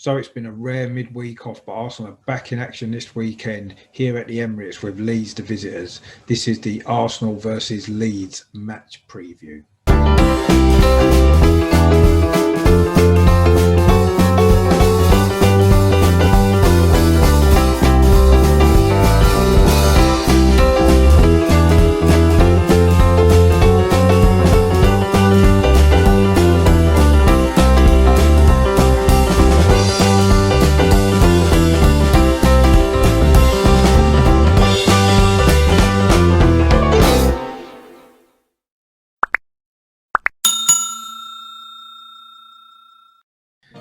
So it's been a rare midweek off, but Arsenal are back in action this weekend here at the Emirates with Leeds the visitors. This is the Arsenal versus Leeds match preview.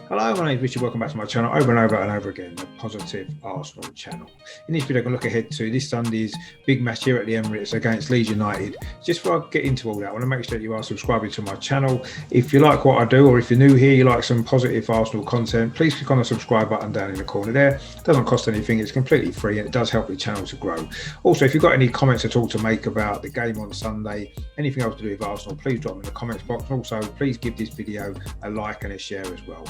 Hello, my name is Richard. Welcome back to my channel over and over again, the Positive Arsenal channel. In this video, I'm going to look ahead to this Sunday's big match here at the Emirates against Leeds United. Just before I get into all that, I want to make sure that you are subscribing to my channel. If you like what I do, or if you're new here, you like some positive Arsenal content, please click on the subscribe button down in the corner there. It doesn't cost anything, it's completely free, and it does help the channel to grow. Also, if you've got any comments at all to make about the game on Sunday, anything else to do with Arsenal, please drop them in the comments box. And also, please give this video a like and a share as well.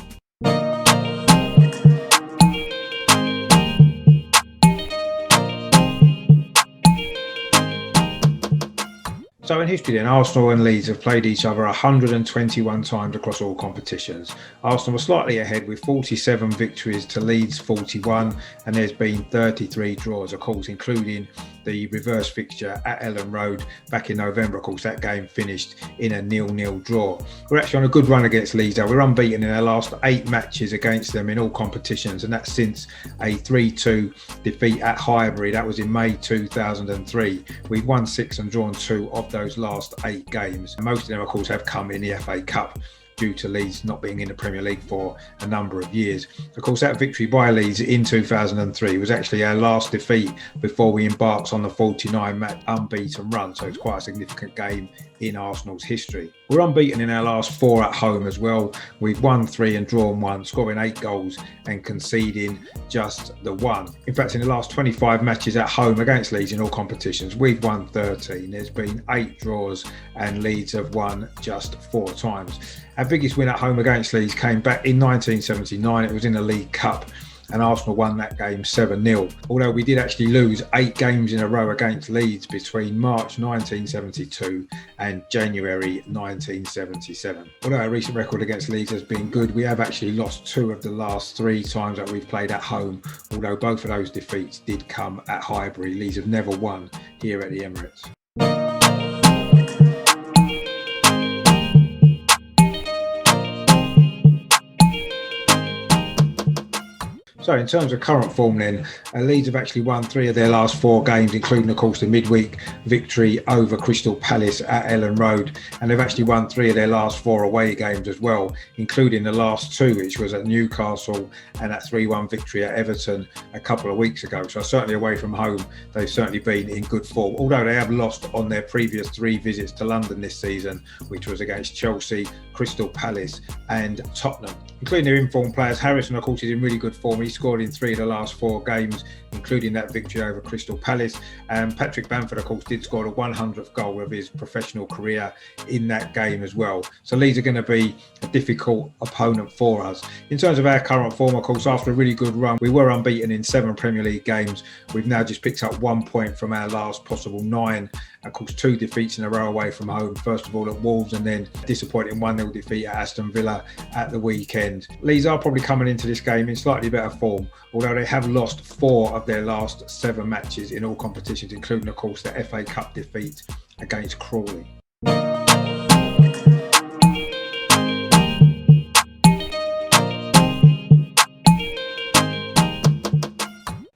So in history then, Arsenal and Leeds have played each other 121 times across all competitions. Arsenal were slightly ahead with 47 victories to Leeds 41, and there's been 33 draws, of course, including the reverse fixture at Ellen Road back in November. Of course, that game finished in a 0-0 draw. We're actually on a good run against Leeds though. We're unbeaten in our last 8 matches against them in all competitions, and that's since a 3-2 defeat at Highbury. That was in May 2003. We've won 6 and drawn 2 of those last 8 games. And most of them, of course, have come in the FA Cup due to Leeds not being in the Premier League for a number of years. Of course, that victory by Leeds in 2003 was actually our last defeat before we embarked on the 49-match unbeaten run, so it's quite a significant game in Arsenal's history. We're unbeaten in our last 4 at home as well. We've won 3 and drawn 1, scoring 8 goals and conceding just the 1. In fact, in the last 25 matches at home against Leeds in all competitions, we've won 13. There's been 8 draws and Leeds have won just 4 times. Our biggest win at home against Leeds came back in 1979. It was in the League Cup, and Arsenal won that game 7-0. Although we did actually lose 8 games in a row against Leeds between March 1972 and January 1977. Although our recent record against Leeds has been good, we have actually lost 2 of the last 3 times that we've played at home, although both of those defeats did come at Highbury. Leeds have never won here at the Emirates. So in terms of current form then, Leeds have actually won 3 of their last 4 games, including of course the midweek victory over Crystal Palace at Ellen Road, and they've actually won 3 of their last 4 away games as well, including the last 2, which was at Newcastle and that 3-1 victory at Everton a couple of weeks ago. So certainly away from home, they've certainly been in good form, although they have lost on their previous 3 visits to London this season, which was against Chelsea, Crystal Palace and Tottenham. Including their informed players, Harrison of course is in really good form. He scored in 3 of the last 4 games, including that victory over Crystal Palace. And Patrick Bamford, of course, did score the 100th goal of his professional career in that game as well. So Leeds are going to be a difficult opponent for us. In terms of our current form, of course, after a really good run, we were unbeaten in 7 Premier League games. We've now just picked up 1 point from our last possible 9. Of course, 2 defeats in a row away from home. First of all at Wolves, and then disappointing 1-0 defeat at Aston Villa at the weekend. Leeds are probably coming into this game in slightly better form, although they have lost 4 of their last 7 matches in all competitions, including, of course, the FA Cup defeat against Crawley.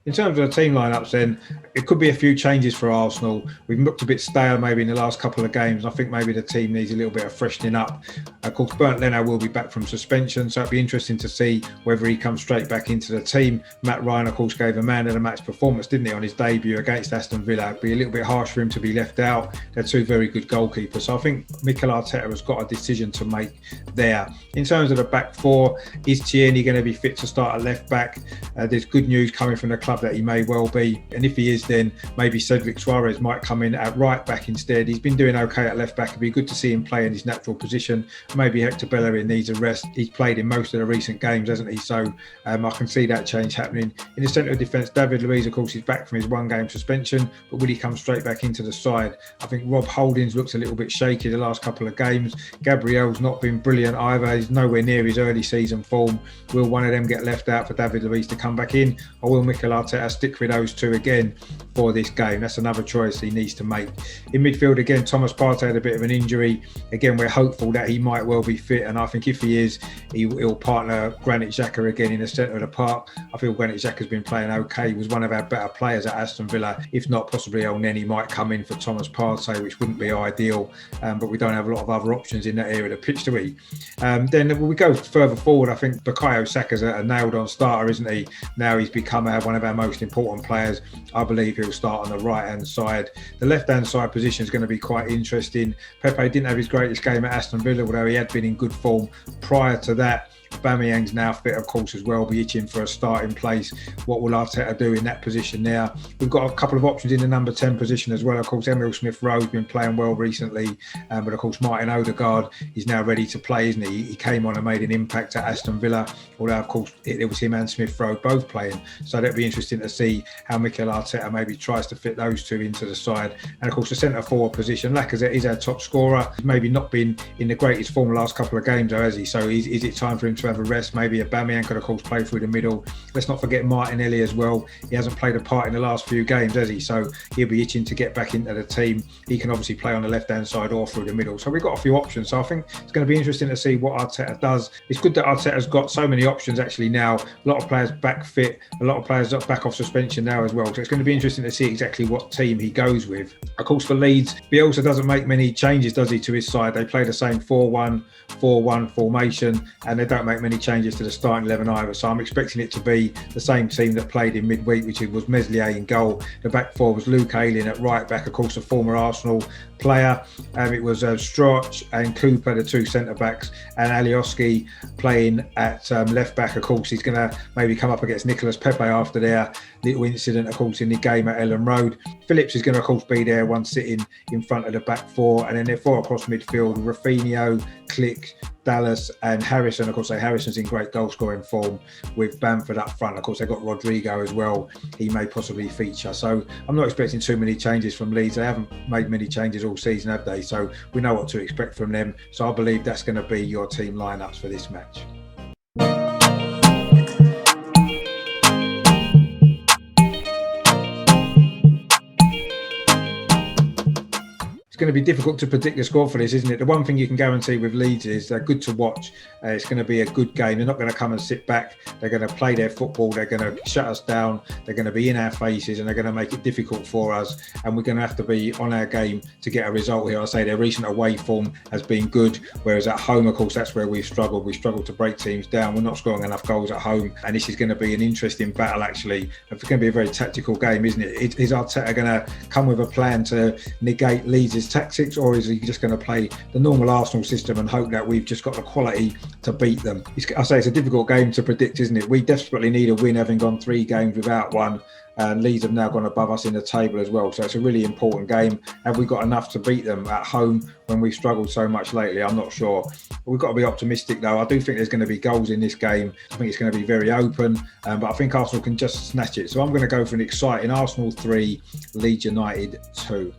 In terms of the team lineups then, it could be a few changes for Arsenal. We've looked a bit stale maybe in the last couple of games. I think maybe the team needs a little bit of freshening up. Of course, Bernd Leno will be back from suspension, so it'll be interesting to see whether he comes straight back into the team. Matt Ryan, of course, gave a man of the match performance, didn't he, on his debut against Aston Villa. It'd be a little bit harsh for him to be left out. They're 2 very good goalkeepers. So I think Mikel Arteta has got a decision to make there. In terms of the back 4, is Tierney going to be fit to start at left back? There's good news coming from the club club that he may well be. And if he is, then maybe Cedric Suarez might come in at right back instead. He's been doing okay at left back. It'd be good to see him play in his natural position. Maybe Hector Bellerin needs a rest. He's played in most of the recent games, hasn't he? So I can see that change happening. In the centre of defence, David Luiz, of course, is back from his one-game suspension, but will he come straight back into the side? I think Rob Holdings looks a little bit shaky the last couple of games. Gabriel's not been brilliant either. He's nowhere near his early season form. Will one of them get left out for David Luiz to come back in, or will Mikel Arteta stick with those two again for this game? That's another choice he needs to make. In midfield, again, Thomas Partey had a bit of an injury. Again, we're hopeful that he might well be fit, and I think if he is, he'll partner Granit Xhaka again in the centre of the park. I feel Granit Xhaka's been playing okay. He was one of our better players at Aston Villa. If not, possibly El Neni might come in for Thomas Partey, which wouldn't be ideal, but we don't have a lot of other options in that area of the pitch, do we? Then when we go further forward, I think Bukayo Saka's a nailed-on starter, isn't he? Now he's become one of our most important players. I believe he'll start on the right-hand side. The left-hand side position is going to be quite interesting. Pepe didn't have his greatest game at Aston Villa, although he had been in good form prior to that. Aubameyang's now fit, of course, as well, be itching for a starting place. What will Arteta do in that position now? We've got a couple of options in the number 10 position as well. Of course, Emile Smith-Rowe's been playing well recently, but of course, Martin Odegaard is now ready to play, isn't he? He came on and made an impact at Aston Villa, although, of course, it was him and Smith-Rowe both playing. So that'd be interesting to see how Mikel Arteta maybe tries to fit those two into the side. And, of course, the centre-forward position, Lacazette is our top scorer. He's maybe not been in the greatest form the last couple of games, though, has he? So is it time for him to have a rest? Maybe Aubameyang could, of course, play through the middle. Let's not forget Martinelli as well. He hasn't played a part in the last few games, has he? So he'll be itching to get back into the team. He can obviously play on the left-hand side or through the middle. So we've got a few options. So I think it's going to be interesting to see what Arteta does. It's good that Arteta's got so many options actually now. A lot of players back fit, a lot of players back off suspension now as well. So it's going to be interesting to see exactly what team he goes with. Of course, for Leeds, Bielsa doesn't make many changes, does he, to his side? They play the same 4-1-4-1 formation, and they don't make many changes to the starting 11 either. So I'm expecting it to be the same team that played in midweek, which was Meslier in goal. The back four was Luke Ayling at right back, of course, a former Arsenal player. It was Strauch and Cooper, the two centre backs, and Alioski playing at left back. Of course, he's going to maybe come up against Nicolas Pepe after their little incident, of course, in the game at Ellen Road. Phillips is going to, of course, be there, one sitting in front of the back four, and then they're four across midfield: Rafinha, Click, Dallas and Harrison. Of course, Harrison's in great goal scoring form with Bamford up front. Of course, they've got Rodrigo as well. He may possibly feature. So I'm not expecting too many changes from Leeds. They haven't made many changes all season, have they? So we know what to expect from them. So I believe that's going to be your team lineups for this match. It's going to be difficult to predict the score for this, isn't it? The one thing you can guarantee with Leeds is they're good to watch. It's going to be a good game. They're not going to come and sit back. They're going to play their football. They're going to shut us down. They're going to be in our faces, and they're going to make it difficult for us. And we're going to have to be on our game to get a result here. I say their recent away form has been good, whereas at home, of course, that's where we've struggled. We've struggled to break teams down. We're not scoring enough goals at home, and this is going to be an interesting battle, actually. It's going to be a very tactical game, isn't it? Is Arteta going to come with a plan to negate Leeds' tactics, or is he just going to play the normal Arsenal system and hope that we've just got the quality to beat them? I say it's a difficult game to predict, isn't it? We desperately need a win, having gone 3 games without one. And Leeds have now gone above us in the table as well. So it's a really important game. Have we got enough to beat them at home when we've struggled so much lately? I'm not sure. We've got to be optimistic, though. I do think there's going to be goals in this game. I think it's going to be very open, but I think Arsenal can just snatch it. So I'm going to go for an exciting Arsenal 3, Leeds United 2.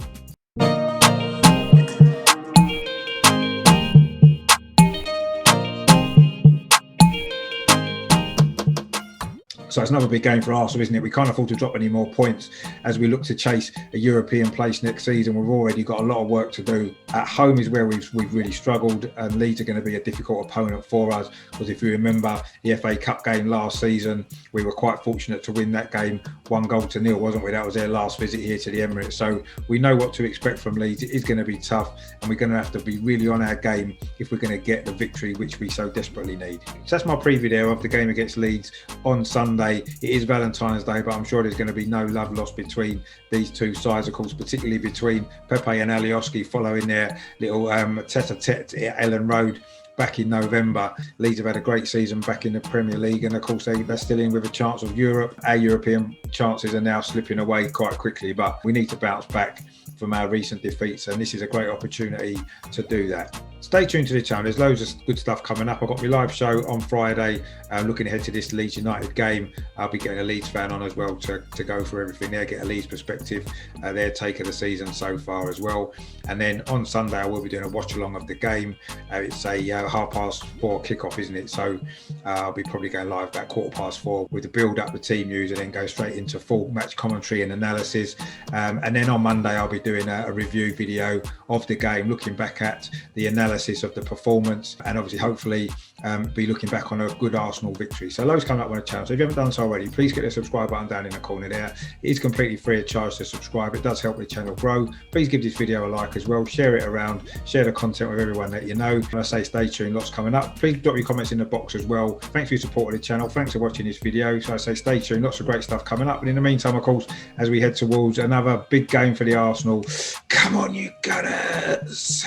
So it's another big game for Arsenal, isn't it? We can't afford to drop any more points as we look to chase a European place next season. We've already got a lot of work to do. At home is where we've really struggled, and Leeds are going to be a difficult opponent for us, because if you remember the FA Cup game last season, we were quite fortunate to win that game 1-0, wasn't we? That was their last visit here to the Emirates. So we know what to expect from Leeds. It is going to be tough, and we're going to have to be really on our game if we're going to get the victory which we so desperately need. So that's my preview there of the game against Leeds on Sunday. It is Valentine's Day, but I'm sure there's going to be no love lost between these two sides, of course, particularly between Pepe and Alioski following their little tete-a-tete at Ellen Road back in November. Leeds have had a great season back in the Premier League, and of course they're still in with a chance of Europe. Our European chances are now slipping away quite quickly, but we need to bounce back from our recent defeats, and this is a great opportunity to do that. Stay tuned to the channel. There's loads of good stuff coming up. I've got my live show on Friday, looking ahead to this Leeds United game. I'll be getting a Leeds fan on as well to go through everything there, get a Leeds perspective, their take of the season so far as well. And then on Sunday I will be doing a watch along of the game. It's a 4:30 kickoff, isn't it? So I'll be probably going live about 4:15 with the build up, the team news, and then go straight into full match commentary and analysis. And then on Monday I'll be doing a review video of the game, looking back at the analysis of the performance, and obviously hopefully be looking back on a good Arsenal victory. So loads coming up on the channel. So if you haven't done so already, please get the subscribe button down in the corner there. It is completely free of charge to subscribe. It does help the channel grow. Please give this video a like as well. Share it around. Share the content with everyone that you know. And I say stay tuned, lots coming up. Please drop your comments in the box as well. Thanks for your support of the channel. Thanks for watching this video. So I say stay tuned, lots of great stuff coming up. And in the meantime, of course, as we head towards another big game for the Arsenal, come on you Gunners!